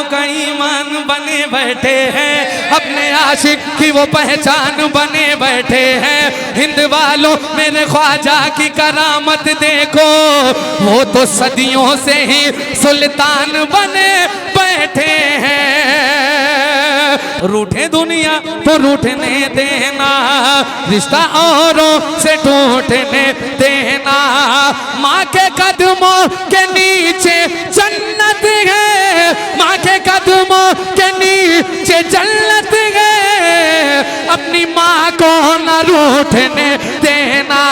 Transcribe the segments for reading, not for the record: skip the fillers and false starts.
का ईमान बने बैठे हैं, अपने आशिक की वो पहचान बने बैठे हैं। हिंद वालों मेरे ख्वाजा की करामत देखो, वो तो सदियों से ही सुल्तान बने बैठे हैं। रूठे दुनिया तो रूठने देना, रिश्ता औरों से टूटने देना। माँ के कदमों के नीचे जन्नत है, माँ के कदमों के नीचे जन्नत है। अपनी माँ को न रूठने देना,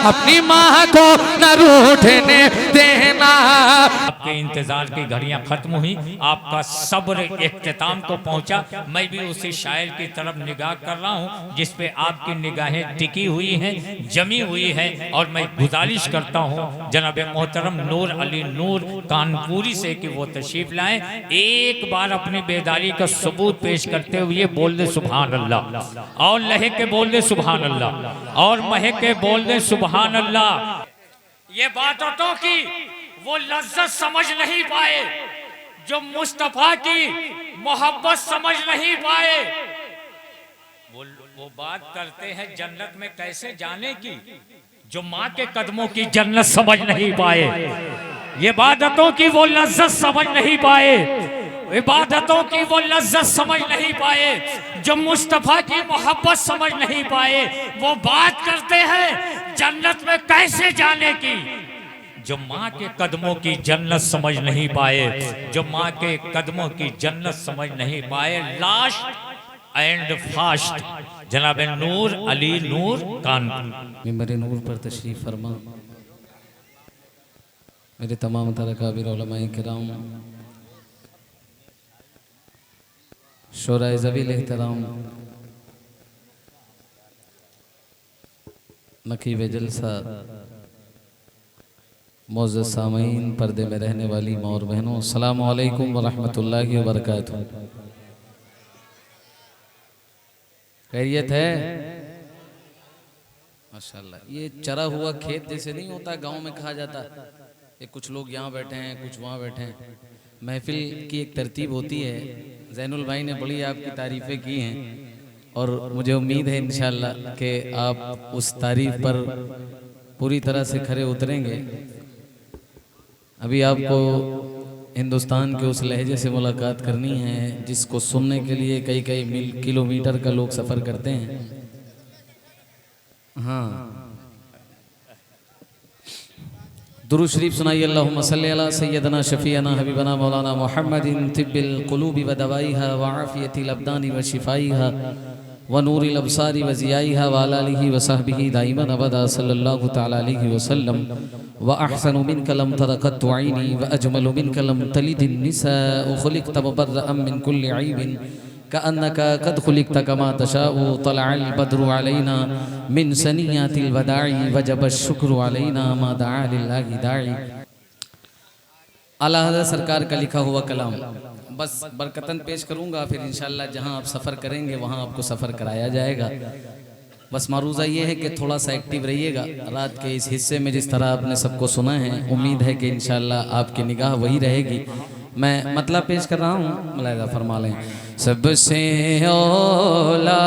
अपनी माँ को न रूठने देना। आपके इंतजार की घड़ियां खत्म हुई, आपका सब्र इख्तिताम को पहुंचा। मैं भी उसी शायर की तरफ निगाह कर रहा हूं जिस पे आपकी निगाहें टिकी हुई हैं, जमी हुई है। और मैं गुजारिश करता हूं जनाब मोहतरम नूर अली नूर कानपुरी से कि वो तशरीफ लाएं, एक बार अपनी बेदारी का सबूत पेश करते हुए बोल दे सुभान अल्लाह, और लहे के बोल दे सुभान अल्लाह, और महक के बोल दे सुभान अल्लाह। ये बातों की वो लज्जत समझ नहीं पाए जो मुस्तफा की मोहब्बत समझ नहीं पाए। वो बात करते हैं जन्नत में कैसे जाने की, जो माँ के कदमों की जन्नत समझ नहीं पाए। ये इबादतों की वो लज्जत समझ नहीं पाए, इबादतों की वो लज्जत समझ नहीं पाए, जो मुस्तफा की मोहब्बत समझ नहीं पाए। वो बात करते हैं जन्नत में कैसे जाने की, जो माँ के कदमों की जन्नत समझ नहीं पाए, जो माँ के कदमों की जन्नत समझ नहीं पाए। लास्ट एंड फास्ट जनाब नूर अली नूर कानपुर मिंबर नूर पर तशरीफ फरमा। मेरे तमाम तरकाबिर उलमाए किराम, शोराए ज़वील एहतराम, नकीब जलसा, मौजूद सामीन, पर्दे में रहने वाली माँ और बहनों, अस्सलामु अलैकुम व रहमतुल्लाहि व बरकातुहू। खैरियत है माशाल्लाह। ये चरा हुआ खेत जैसे नहीं होता गांव में कहा जाता है, कुछ लोग यहाँ बैठे हैं कुछ वहाँ बैठे हैं। महफिल की एक तरतीब होती है। ज़ैनुल भाई ने बड़ी आपकी तारीफ़ें की हैं और मुझे उम्मीद है इंशाअल्लाह कि आप उस तारीफ़ पर पूरी तरह से खरे उतरेंगे। अभी आपको हिंदुस्तान के उस लहजे से मुलाकात करनी है जिसको सुनने के लिए कई कई मील किलोमीटर का लोग सफ़र करते हैं। हाँ, दुरूद शरीफ सुनाइए। अल्लाहुम्मा सल्ली अला सय्यदना शफीअना हबीबना मौलाना मुहम्मदिन तिब्बिल कुलूबि व दवाइहा व आफियतिल अबदानि व शिफाइहा व नूरिल अबसारी व ज़ियाइहा व अला आलिहि व सहबिहि दाइमन अबदा सल्लल्लाहु तआला अलैहि वसल्लम। व अहसनु मिनका लम तरक़त ऐनी व अजमलु मिनका लम तलिदिन निसाउ खुलिक़त मुबर्रअम मिन कुल्लि ऐबिन कअन्नका क़द खुलिक़त कमा तशाउ तलअल बद्रु अलैना मिन सनियातिल वदाई वजब शुक्र अलैना मा दआ लिल्लाहि दाई। आला हज़रत सरकार का लिखा हुआ कलाम बस बरकतन पेश करूँगा, फिर इंशाअल्लाह जहाँ आप सफ़र करेंगे वहाँ आपको सफ़र कराया जाएगा। बस मारूज़ा ये है कि थोड़ा सा एक्टिव रहिएगा। रात के इस हिस्से में जिस तरह आपने सबको सुना है, उम्मीद है कि इंशाअल्लाह आपकी निगाह वही रहेगी। मैं मतलब पेश कर रहा हूँ, मुलाहिज़ा फरमा लें। सबसे औला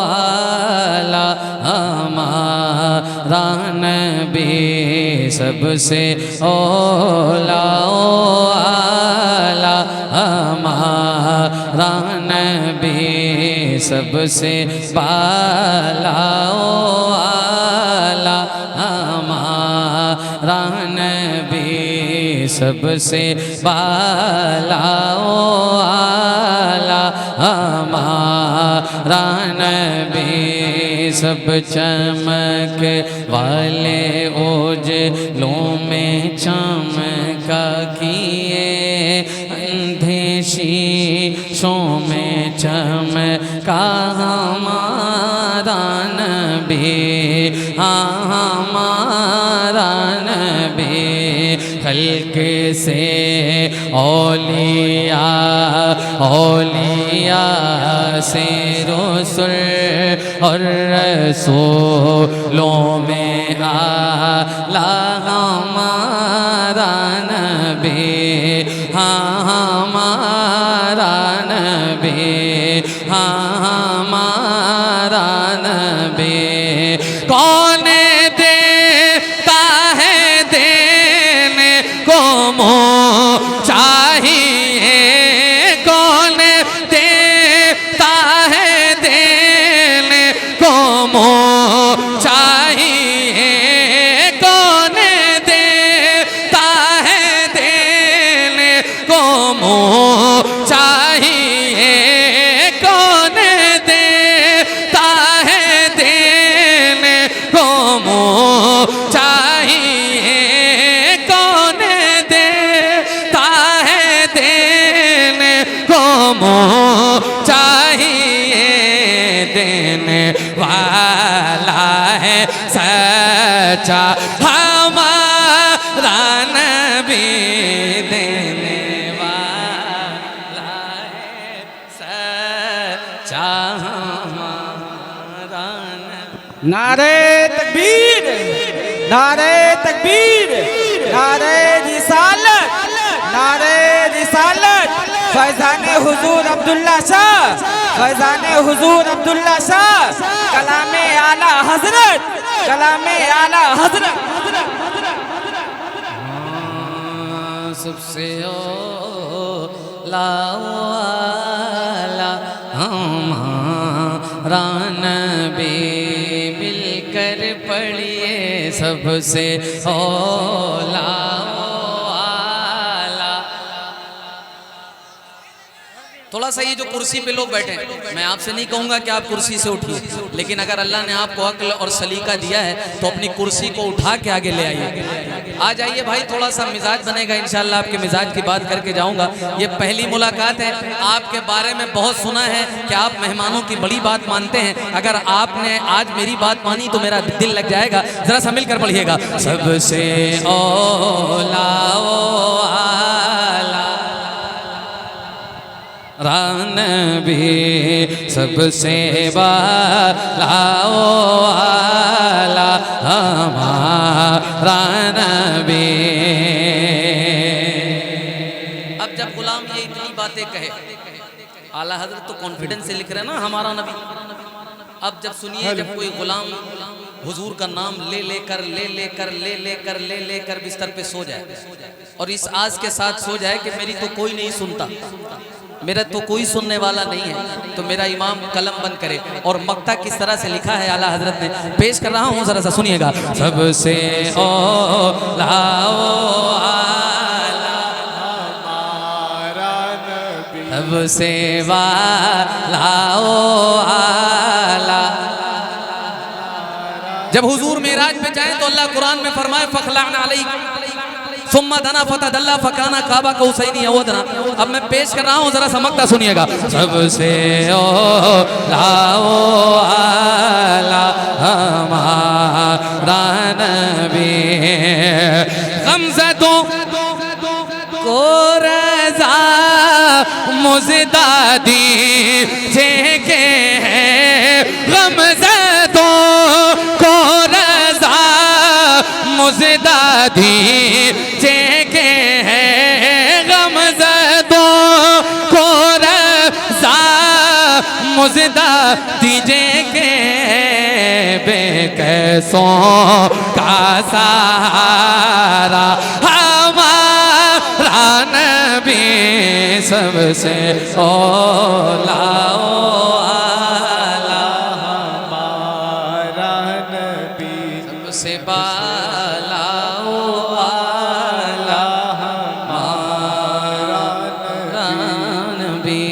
आला हमारा नबी, सबसे औला आला हमारा नबी, सबसे बाला आला हमारा नबी, सबसे बाला आला हमारा नबी। सब चमक वाले ओजलों में चमका किए, अंधे शीशों में चमका हमारा नबी, हमारा नबी। खल्क से औलिया, औलिया से रसूल और रसूलों में आला हमारा नबी, हाँ हमारा नबी, हाँ हमारा नबी। कौन देता है देने को मोह चाहिए, कौन देता है देने को मोह चाहिए, कौन देता है देने को मोह चाहिए, कौन देता है देने को मोह चाहिए, कौन देता है देने को मोह चाहिए। देने वाला है सच्चा हमारा नबी, देने वाला है सच्चा हमारा नबी। नारे तकबीर, नारे तकबीर, नारे रिसालत, नारे रिसालत। फैज़ाने हुजूर अब्दुल्ला शाह, फैज़ाने हुजूर अब्दुल्ला शाह, कलामे आला हजरत, कलामे आला हजरत। सबसे लावाला हमारा नबी, मिलकर पढ़िए सबसे ओला। थोड़ा सा ये जो कुर्सी पे लोग बैठे हैं, मैं आपसे नहीं कहूँगा कि आप कुर्सी से उठिए, लेकिन अगर अल्लाह ने आपको अक्ल और सलीका दिया है तो अपनी कुर्सी को उठा के आगे ले आइए। आ जाइए भाई, थोड़ा सा मिजाज बनेगा इंशाल्लाह। आपके मिजाज की बात करके जाऊँगा। ये पहली मुलाकात है, आपके बारे में बहुत सुना है कि आप मेहमानों की बड़ी बात मानते हैं। अगर आपने आज मेरी बात मानी तो मेरा दिल लग जाएगा। ज़रा सा मिलकर पढ़िएगा। सबसे ओला नबी, सबसे वाला हमारा नबी। अब जब गुलाम ये इतनी बातें कहे, आला हजरत तो कॉन्फिडेंस से लिख रहे हैं ना हमारा नबी। अब जब सुनिए, जब कोई गुलाम हुजूर का नाम ले लेकर बिस्तर पे सो जाए और इस आस के साथ सो जाए कि मेरी तो कोई नहीं सुनता, मेरा तो कोई सुनने वाला नहीं है, तो मेरा इमाम कलम बंद करे। और मक्ता किस तरह से लिखा है आला हजरत ने, पेश कर रहा हूँ, जरा सा सुनिएगा। सबसे ओला सबसे वाला जब हुजूर मेराज पे जाए तो अल्लाह कुरान में फरमाए फखलाना अलैक सुम्मा दना फतदल्ला फकाना काबा कौसैनी अवदना। अब मैं पेश कर रहा हूँ, जरा समकता सुनिएगा। सबसे आला हमारा नबी, गमज़दों को रज़ा मुज़दादी के हैं, गमज़दों को रज़ा मुज़दादी के हैं, गमज़दों को रज़ा मुज़दादी के बेकसों का सहारा हमारा नबी, सबसे ओला हमारा नबी, सबसे बाला हमारा नबी,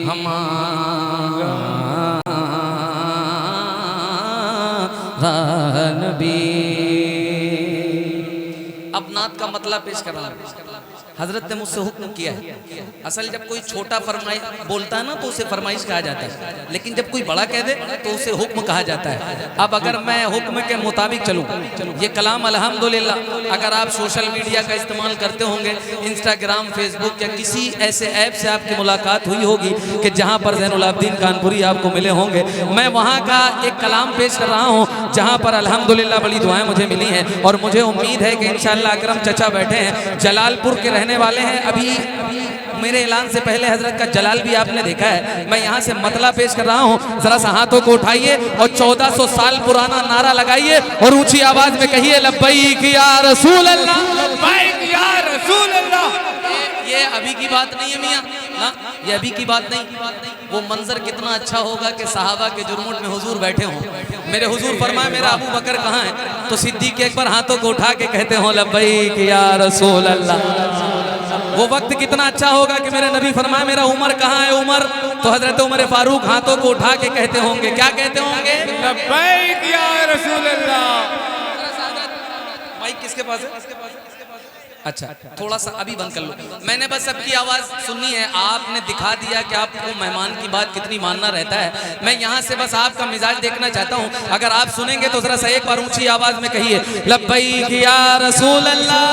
हमारा नबी। अब नात का मतलब पेश कर रहा हूँ। हजरत ने मुझसे हुक्म किया है। असल जब कोई छोटा फरमाइश बोलता है ना तो उसे फरमाइश कहा जाता है, लेकिन जब कोई बड़ा कह दे तो उसे हुक्म कहा जाता है। अब अगर मैं हुक्म के मुताबिक चलूँ, ये कलाम अल्हम्दुलिल्लाह अगर आप सोशल मीडिया का इस्तेमाल करते होंगे, इंस्टाग्राम, फेसबुक या किसी ऐसे ऐप से आपकी मुलाकात हुई होगी कि जहाँ पर ज़ैनुल आबिदीन कानपुरी आपको मिले होंगे, मैं वहाँ का एक कलाम पेश कर रहा हूँ जहाँ पर अल्हम्दुलिल्लाह बड़ी दुआएं मुझे मिली हैं। और मुझे उम्मीद है कि इंशाअल्लाह अकरम चचा बैठे हैं, जलालपुर के कहने वाले हैं। अभी मेरे ऐलान से पहले हजरत का जलाल भी आपने देखा है। मैं यहाँ से मतला पेश कर रहा हूँ, जरा सा हाथों को उठाइए और 1400 साल पुराना नारा लगाइए और ऊंची आवाज में कहिए लब्बैक या रसूल अल्लाह, लब्बैक या रसूल अल्लाह। ये अभी की बात नहीं है मियाँ, ना ये अभी की बात नहीं। वो मंजर कितना अच्छा होगा कि सहाबा के जुर्मुट में हुजूर बैठे हों। मेरे हुजूर फरमाए मेरा अबू बकर कहाँ है, तो सिद्दीक अकबर हाथों को उठा के कहते हो लब्बैक या रसूल अल्लाह। वो वक्त कितना अच्छा होगा कि मेरे नबी फरमाए मेरा उमर कहाँ है, उमर, तो हजरत उमर फारूक हाथों को उठा के कहते होंगे, क्या कहते होंगे, लब्बैक या रसूल अल्लाह। माइक किसके पास है? अच्छा थोड़ा सा अभी बंद कर लो, मैंने बस सबकी आवाज सुननी है। आपने दिखा दिया कि आपको मेहमान की बात कितनी मानना रहता है। मैं यहाँ से बस आपका मिजाज देखना चाहता हूँ। अगर आप सुनेंगे तो जरा सा एक बार ऊंची आवाज में कहिए लब्बैक या रसूल अल्लाह।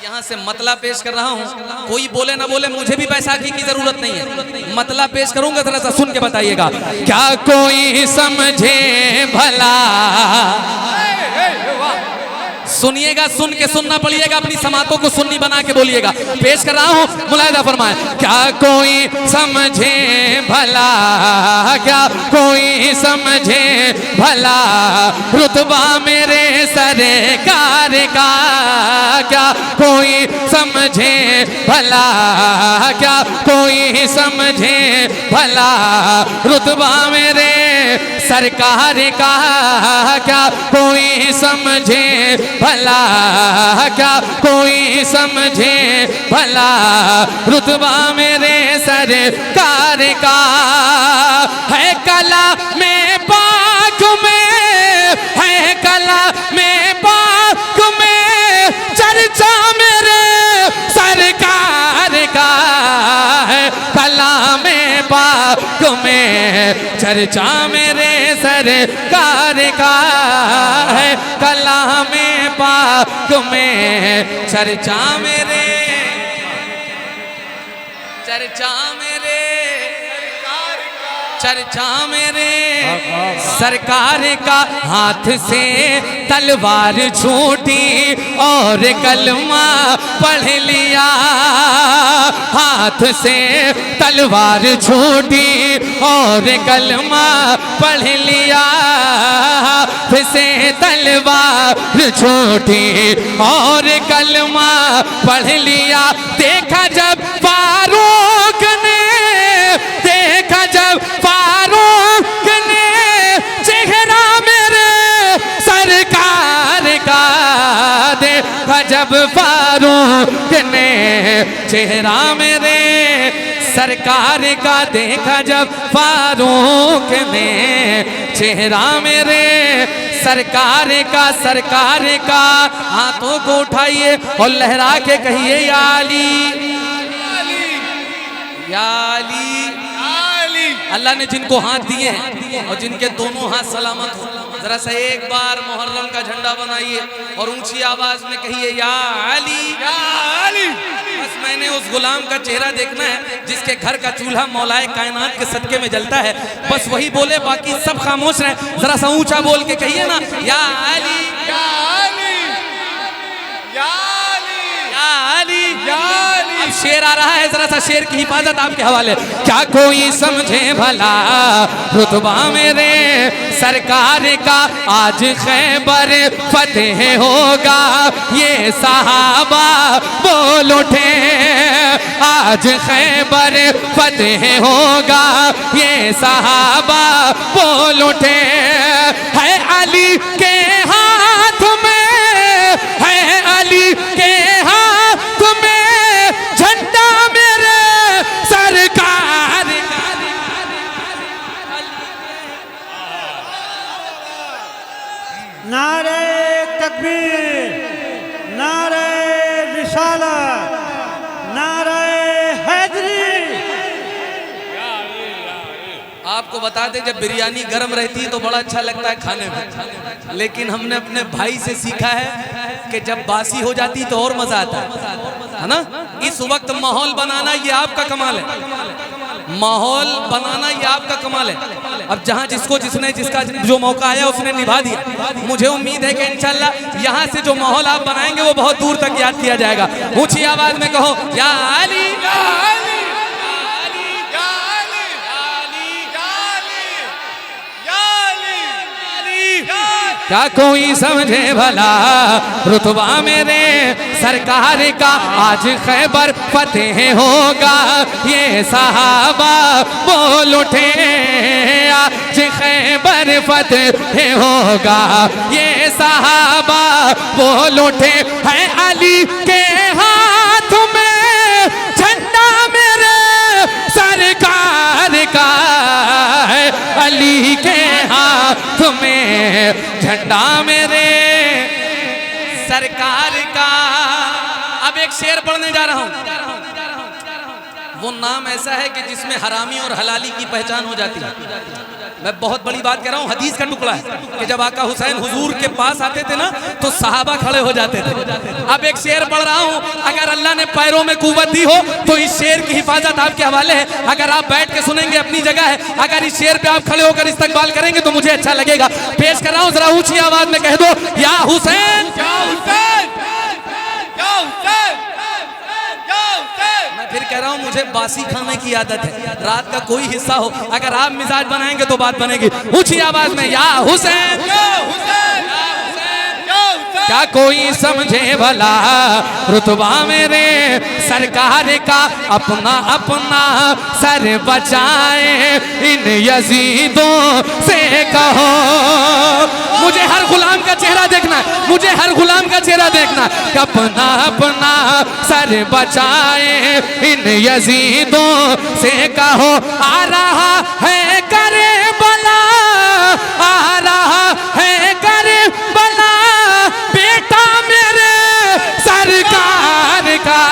यहाँ से मतला पेश कर रहा हूँ, कोई बोले ना बोले, मुझे भी बैसाखी की जरूरत नहीं है। मतला पेश करूंगा, जरा सा सुन के बताइएगा। क्या कोई समझे भला, सुनिएगा, सुन के सुनना पड़िएगा, अपनी समातों को सुन्नी बना के बोलिएगा। पेश कर रहा हूँ, मुलाहिदा फरमाए। क्या कोई समझे भला, क्या कोई समझे भला, रुतबा मेरे सरकार का, क्या कोई समझे भला, क्या कोई समझे भला, रुतबा मेरे सरकार का, क्या कोई समझे भला, क्या कोई समझे भला, रुतबा मेरे सरकार का। है कला में पाक में, है कला में पाक में, चर्चा मेरे सरकार का है। कला में पाक में चर्चा मेरे सरकार का है। कला में पाक में चर्चा मेरे, चर्चा मेरे, चर्चा मेरे सरकार का। हाथ से तलवार छूटी और कलमा पढ़ लिया, हाथ से तलवार छूटी और कलमा पढ़ लिया, हाथ से तलवार छूटी और कलमा पढ़ लिया। देखा जब फारूक ने, देखा जब फारूक ने चेहरा मेरे सरकार का, देखा जब फारूक ने चेहरा मेरे सरकार का, देखा जब फारूक ने चेहरा मेरे सरकार का, सरकार का। हाथों को उठाइए और लहरा के कहिए या अली, या अली। अल्लाह ने जिनको हाथ दिए हैं और जिनके दोनों हाथ सलामत हो, जरा सा एक बार मुहर्रम का झंडा बनाइए और ऊंची आवाज में कहिए या अली, या अली। बस मैंने उस गुलाम का चेहरा देखना है जिसके घर का चूल्हा मौलाए कायनात के सदके में जलता है। बस वही बोले, बाकी सब खामोश रहे। जरा सा ऊंचा बोल के कहिए ना या अली, या अली, या अली, या अली, या अली। अब शेर आ रहा है, जरा सा शेर की हिफाजत आपके हवाले। क्या कोई समझे भला, रुतबा मेरे सरकार का, आज खैबर फतेह होगा, ये सहाबा बोल उठे। आज खैबर फतेह होगा, ये सहाबा बोल उठे। है अली के हाथ में, है अली के हाथ में झंडा मेरे सरकार का। नारे तकबीर, नारे रिसालत, नारे हैदरी। आपको बता दें, जब बिरयानी गर्म रहती है तो बड़ा अच्छा लगता है खाने में, लेकिन हमने अपने भाई से सीखा है कि जब बासी हो जाती तो और मजा आता है ना। इस वक्त माहौल बनाना ये आपका कमाल है। माहौल बनाना ये आपका कमाल है। अब जहाँ जिसको जिसने जिसका जो मौका आया उसने निभा दिया। मुझे उम्मीद है कि इंशाल्लाह यहाँ से जो माहौल आप बनाएंगे वो बहुत दूर तक याद किया जाएगा। ऊंची आवाज में कहो या अली, या अली, या अली, या अली। क्या कोई समझे भला रुतबा मेरे सरकार का आज खैबर फतेह होगा। ये सहाबा बोल उठे आज खैबर फतेह होगा। ये सहाबा बोल उठे है अली के हाथ में झंडा मेरे सरकार का है। अली के हाथ में झंडा मेरे सरकार का। अब एक शेर पढ़ने जा रहा हूं। वो नाम ऐसा है कि जिसमें हरामी और हलाली की पहचान हो जाती है। मैं बहुत बड़ी बात कह रहा हूँ, हदीस का टुकड़ा है कि जब आका हुसैन हुजूर के पास आते थे ना तो सहाबा खड़े हो जाते थे। अब एक शेर पढ़ रहा हूँ, अगर अल्लाह ने पैरों में कुव्वत दी हो तो इस शेर की हिफाजत आपके हवाले है। अगर आप बैठ के सुनेंगे अपनी जगह है, अगर इस शेर पे आप खड़े होकर इस्तकबाल करेंगे तो मुझे अच्छा लगेगा। पेश कर रहा हूँ, जरा ऊंची आवाज में कह दो या हुसैन, या हुसैन, या हुसैन। मैं फिर कह रहा हूँ, मुझे बासी खाने की आदत है। रात का कोई हिस्सा हो, अगर आप मिजाज बनाएंगे तो बात बनेगी। ऊंची आवाज में या हुसैन, या हुसैन, क्या कोई समझे भला रुतबा मेरे सरकार का अपना अपना सर बचाए इन यजीदों से कहो। मुझे हर गुलाम का चेहरा देखना है, मुझे हर गुलाम का चेहरा देखना है। अपना अपना सर बचाए इन यजीदों से कहो। आ रहा है करे बला, आ रहा है करे बला बेटा मेरे सरकार का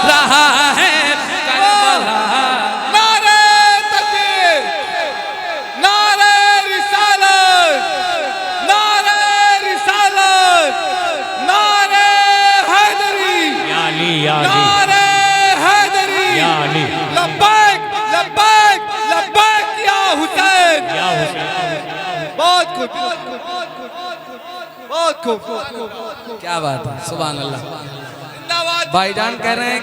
रहा है करबला। नारे तकबीर, नारे रिसालत, नारे रिसालत, नारे हैदरी, या अली, या अली, नारे हैदरी, या अली, लब्बैक लब्बैक लब्बैक या हुसैन। या हुसैन। बहुत खूब, बहुत खूब। क्या बात है, सुभान अल्लाह। जिंदाबाद। भाईजान कह रहे हैं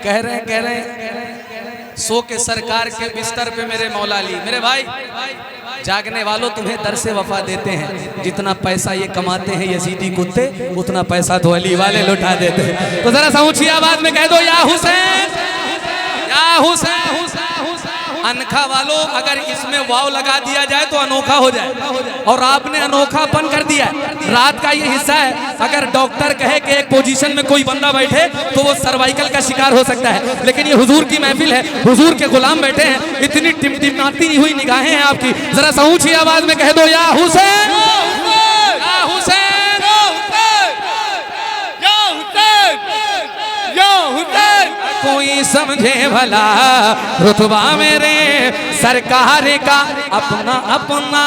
कह रहे हैं सो के सरकार के बिस्तर पे मेरे मौला अली। मेरे भाई जागने वालों, तुम्हें दर से वफा देते हैं। जितना पैसा ये कमाते हैं यजीदी कुत्ते, उतना पैसा तो अली वाले लुटा देते हैं। तो जरा सा ऊंची आवाज में कह दो या हुसैन, या हुसैन। अनखा वालों, अगर इसमें वाव लगा दिया जाए तो अनोखा हो जाए, और आपने अनोखापन कर दिया। रात का ये हिस्सा है, अगर डॉक्टर कहे कि एक पोजीशन में कोई बंदा बैठे तो वो सर्वाइकल का शिकार हो सकता है, लेकिन ये हुजूर की महफिल है, हुजूर के गुलाम बैठे हैं। इतनी टिमटिमाती हुई निगाहें हैं आपकी। जरा सा ऊंची आवाज में कह दो या हुसैन, या हुसैन, या हुसैन। कोई समझे भला रुतबा मेरे सरकार का अपना अपना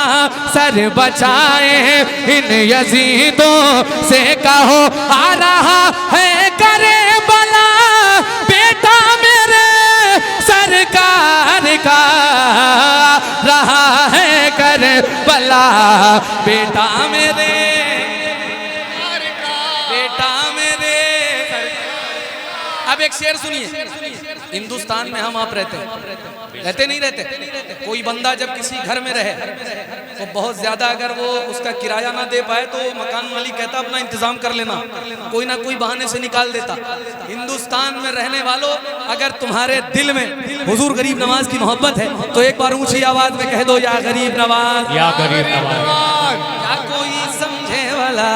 सर बचाए इन यजीदों से कहो। आ रहा है करे बला बेटा मेरे सरकार का रहा है करे बला बेटा मेरे, बेटा मेरे। अब एक शेर सुनिए। हिंदुस्तान में हम आप रहते नहीं रहते। कोई बंदा जब किसी घर में रहे तो बहुत ज्यादा अगर वो उसका किराया ना दे पाए तो मकान मालिक कहता अपना इंतजाम कर लेना, कोई ना कोई बहाने से निकाल देता। हिंदुस्तान में रहने वालों, अगर तुम्हारे दिल में हुजूर गरीब नवाज की मोहब्बत है तो एक बार ऊंची आवाज में कह दो या गरीब नवाज, या गरीब नवाज। क्या कोई समझे वाला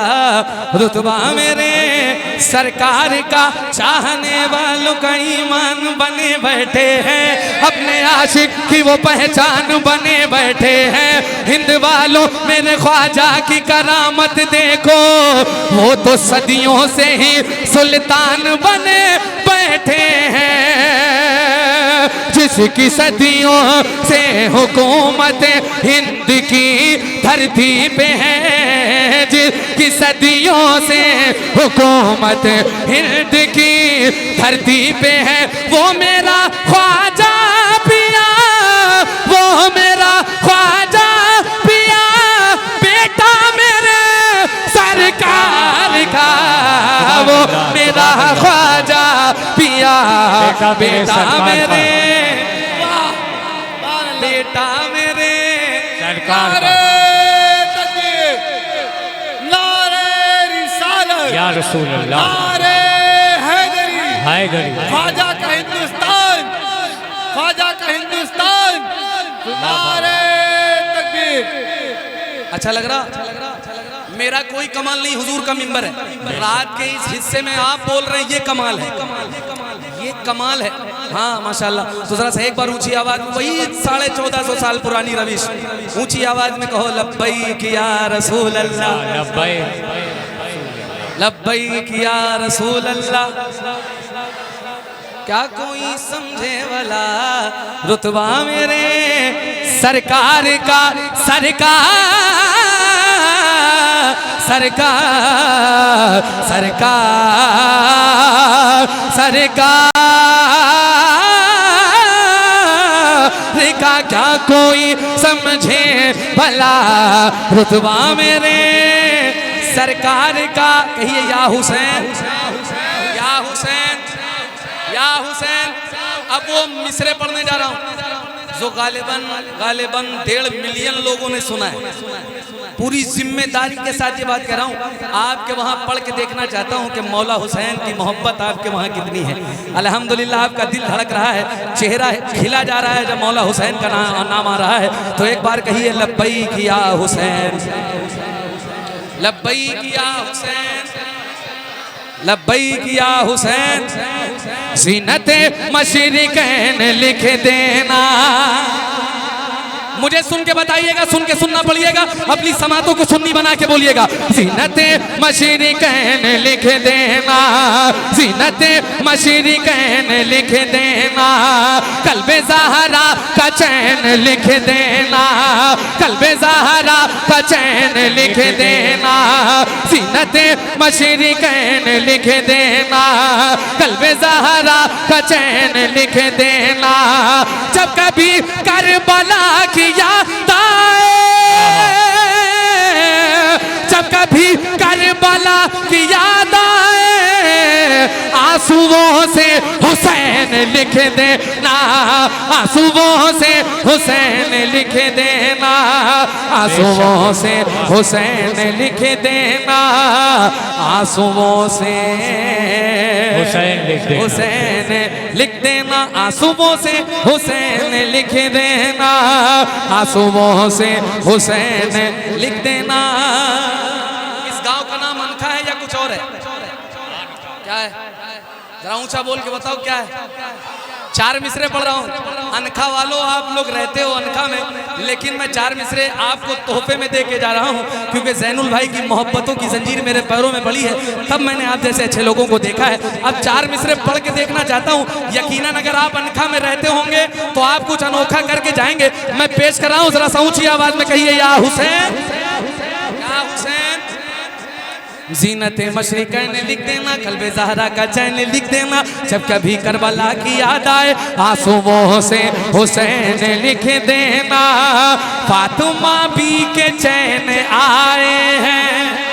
रुतबा मेरे सरकार का चाहने वालों का ईमान बने बैठे हैं। अपने आशिक की वो पहचान बने बैठे हैं। हिंद वालों मेरे ख्वाजा की करामत देखो, वो तो सदियों से ही सुल्तान बने बैठे हैं। जिसकी सदियों से हुकूमत हिंद की धरती पे है, जिसकी सदियों से हुकूमत हिंद की धरती पे है, वो मेरा ख्वाजा पिया, वो मेरा ख्वाजा पिया, बेटा मेरे सरकार का, वो मेरा ख्वाजा पिया, बेटा मेरे, बेटा मेरे सरकार का। या रसूल अल्लाह, नारे हैदरी, हैदरी, ख्वाजा का हिंदुस्तान, ख्वाजा का हिंदुस्तान, नारे तकबीर। अच्छा लग रहा? मेरा कोई कमाल नहीं, हुजूर का मिंबर है। रात के इस हिस्से में आप बोल रहे हैं, ये कमाल है, ये कमाल है। हाँ माशाल्लाह। तो जरा सा एक बार ऊंची आवाज में, वही 1450 साल पुरानी रविश, ऊंची आवाज में कहो लब्बैक या रसूल अल्लाह, लब्बैक या रसूल अल्लाह। क्या कोई समझे वाला रुतबा मेरे सरकार का, सरकार, सरकार, सरकार, सरकार का क्या कोई समझे भला रुतबा मेरे सरकार का। कहिए या हुसैन, या हुसैन, या हुसैन। अब वो मिसरे पढ़ने जा रहा हूँ जो गालिबन 1.5 मिलियन लोगों ने सुना है। पूरी जिम्मेदारी के साथ ये बात कह रहा हूँ, आपके वहाँ पढ़ के देखना चाहता हूँ कि मौला हुसैन की मोहब्बत आपके वहाँ कितनी है। अल्हम्दुलिल्लाह आपका दिल धड़क रहा है, चेहरा खिला जा रहा है जब मौला हुसैन का नाम आ रहा है। तो एक बार कहिए लब्बैक या हुसैन, लब्बैक या हुसैन, लब्बैक या हुसैन। ज़ीनते मशरिकैन लिख देना। मुझे सुन के बताइएगा, सुन के सुनना पड़िएगा, अपनी समातों को सुन्नी बना के बोलिएगा। ज़ीनते मशरिकैन लिख देना, ज़ीनते मशरिकैन लिख देना, कल्बे ज़हरा का चैन लिख देना, कल्बे ज़हरा का चैन लिख देना, ज़ीनते मशरिकैन लिख देना, कल्बे ज़हरा का चैन लिख देना। जब कभी करबला की याद आए, जब कभी करबला की याद आए, आंसुओं से हुसैन लिख देना, आंसुओं से हुसैन लिख देना, आंसुओं से हुसैन लिख देना, आंसुओं से हुसैन लिख देना, हुसैन लिख देना, आंसुओं से हुसैन लिख देना, आंसुओं से हुसैन लिख देना। इस गांव का नाम अनखा है या कुछ और है? क्या है? जरा ऊंचा बोल के बताओ क्या है? 4 मिसरे पढ़ रहा हूँ। अनखा वालों आप लोग रहते हो अनखा में, लेकिन मैं 4 मिसरे आपको तोहफे में दे के जा रहा हूँ, क्योंकि जैनुल भाई की मोहब्बतों की जंजीर मेरे पैरों में पड़ी है, तब मैंने आप जैसे अच्छे लोगों को देखा है। अब 4 मिसरे पढ़ के देखना चाहता हूँ। यकीनन अगर आप अनखा में रहते होंगे तो आप कुछ अनोखा करके जाएंगे। मैं पेश कर रहा हूँ, जरा सा ऊंची आवाज में कहिए या हुसैन, या हुसैन। ज़ीनते मशरिकैन लिख देना, कल्बे ज़हरा का चैन लिख देना, जब कभी करबला की याद आए, आंसुओं से हुसैन लिख देना, फातिमा बी के चैन आए हैं।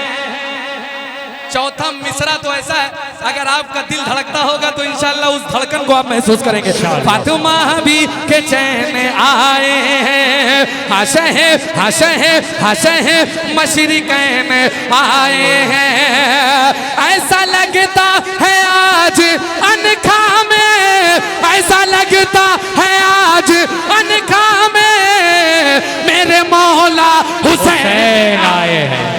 चौथा मिसरा तो ऐसा है, अगर आपका दिल धड़कता होगा तो इंशाअल्लाह उस धड़कन को आप महसूस करेंगे। फातिमा भी के चैन आए हैं, हंसे हैं, हंसे हैं, हंसे हैं, मशरिकैन आए हैं। ऐसा लगता है आज अनखा में, ऐसा लगता है आज अनखा में, मेरे मौला हुसैन आए हैं।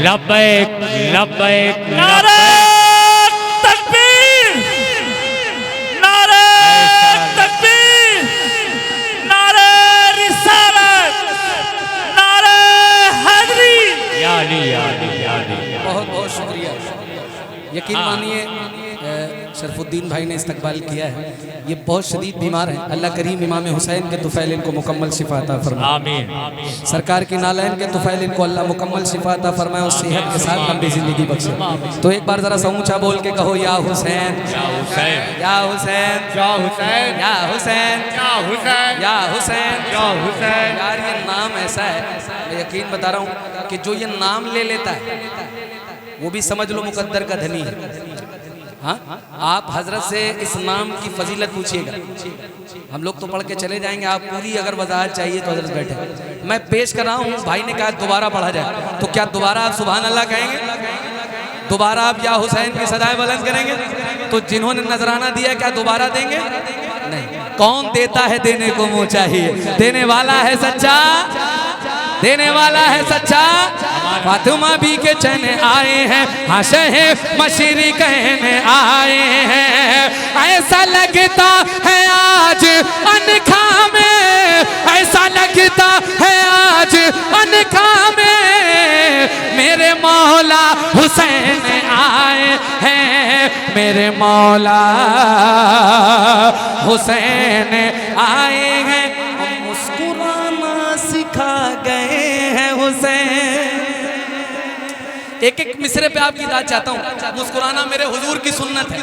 लब्बैक लब्बैक नारे तकबीर, नारे तकबीर, नारे रिसालत, नारे हैदरी। या अली, या अली, या अली। बहुत बहुत शुक्रिया। यकीन मानिए शरफुद्दीन भाई ने इस्तकबाल किया है। ये बहुत शदीद बीमार हैं। अल्लाह करीम इमाम हुसैन के तुफैल इनको मुकम्मल शिफा अता फरमाए। आमीन। सरकार की नालैन के तुफैल इनको अल्लाह मुकम्मल शिफा अता फरमाए और सेहत के साथ लंबी जिंदगी बख्शे। तो एक बार जरा सा ऊंचा बोल के कहो या हुसैन, या हुसैन, या हुसैन, या हुसैन, या हुसैन, या हुसैन, या हुसैन, या हुसैन। यार ये नाम ऐसा है, मैं यकीन बता रहा हूँ कि जो ये नाम ले लेता है वो भी समझ लो मुकद्दर का धनी है। हाँ, आप हजरत से इस नाम की फजीलत पूछिएगा। हम लोग तो पढ़ के चले जाएंगे, आप पूरी अगर वजाहत चाहिए तो हजरत बैठे। मैं पेश कर रहा हूँ, भाई ने कहा दोबारा पढ़ा जाए, तो क्या दोबारा आप सुभान अल्लाह कहेंगे? दोबारा आप या हुसैन की सदाएं बुलंद करेंगे? तो जिन्होंने नजराना दिया क्या दोबारा देंगे? नहीं। कौन देता है देने को मुँह चाहिए, देने वाला है सच्चा, देने वाला है सच्चा। फातिमा भी के चने आए हैं, हाँ शहे मशीरी कहने आए हैं। ऐसा लगता है आज अनखा में, ऐसा लगता है आज अनखा में, मेरे मौला हुसैन आए हैं, मेरे मौला हुसैन आए हैं। मुस्कुराना सिखा गए हैं हुसैन। एक एक मिसरे पे आपकी दाद चाहता हूँ। मुस्कुराना मेरे हुजूर की सुन्नत है,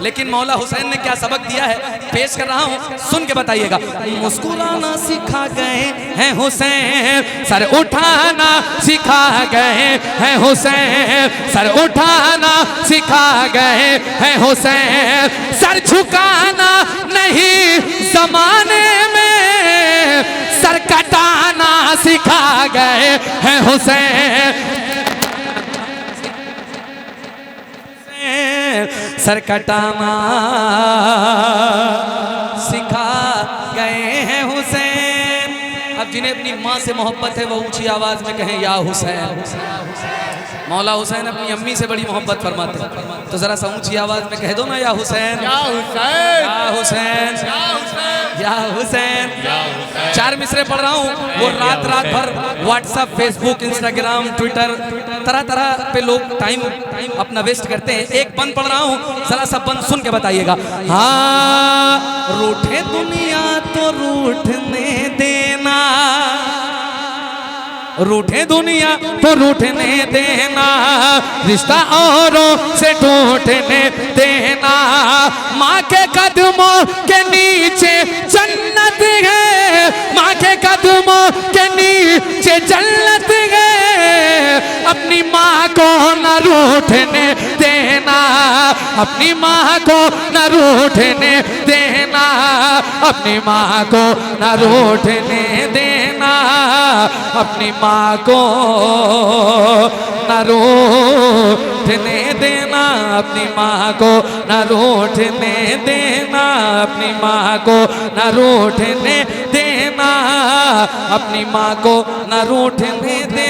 लेकिन मौला हुसैन ने क्या सबक दिया है पेश कर रहा हूँ, सुन के बताइएगा। मुस्कुराना सिखा गए हैं हुसैन, सर उठाना सिखा गए हैं हुसैन, सर उठाना सिखा गए हैं हुसैन, सर झुकाना नहीं जमाने में, सर कटाना सिखा गए हैं हुसैन, सर कटाना सिखा गए हैं हुसैन। अब जिन्हें अपनी माँ से मोहब्बत है वो ऊंची आवाज में कहें या हुसैन। मौला हुसैन अपनी अम्मी से बड़ी मोहब्बत फरमाते हैं, तो जरा सा ऊंची आवाज में कह दो ना या हुसैन, या हुसैन, या हुसैन, या हुसैन, या हुसैन। चार मिसरे पढ़ रहा हूँ, वो रात रात भर व्हाट्सएप, फेसबुक, इंस्टाग्राम, ट्विटर, तरह तरह पे लोग टाइम अपना वेस्ट करते हैं। एक बंद पढ़ रहा हूँ, जरा सा बंद सुन के बताइएगा। हाँ, रूठे दुनिया तो रूठने देना, रूठे दुनिया तो रूठने देना, रिश्ता औरों से टूटने देना, माँ के कदमों के नीचे जन्नत है, माँ के कदमों के नीचे जन्नत है, अपनी माँ को न रूठने देना, अपनी माँ को न रूठने देना, अपनी माँ को न रूठने देना, अपनी माँ को न रूठने देना, अपनी माँ को न रूठने देना, अपनी माँ को न रूठने देना, अपनी माँ को न रूठने देना।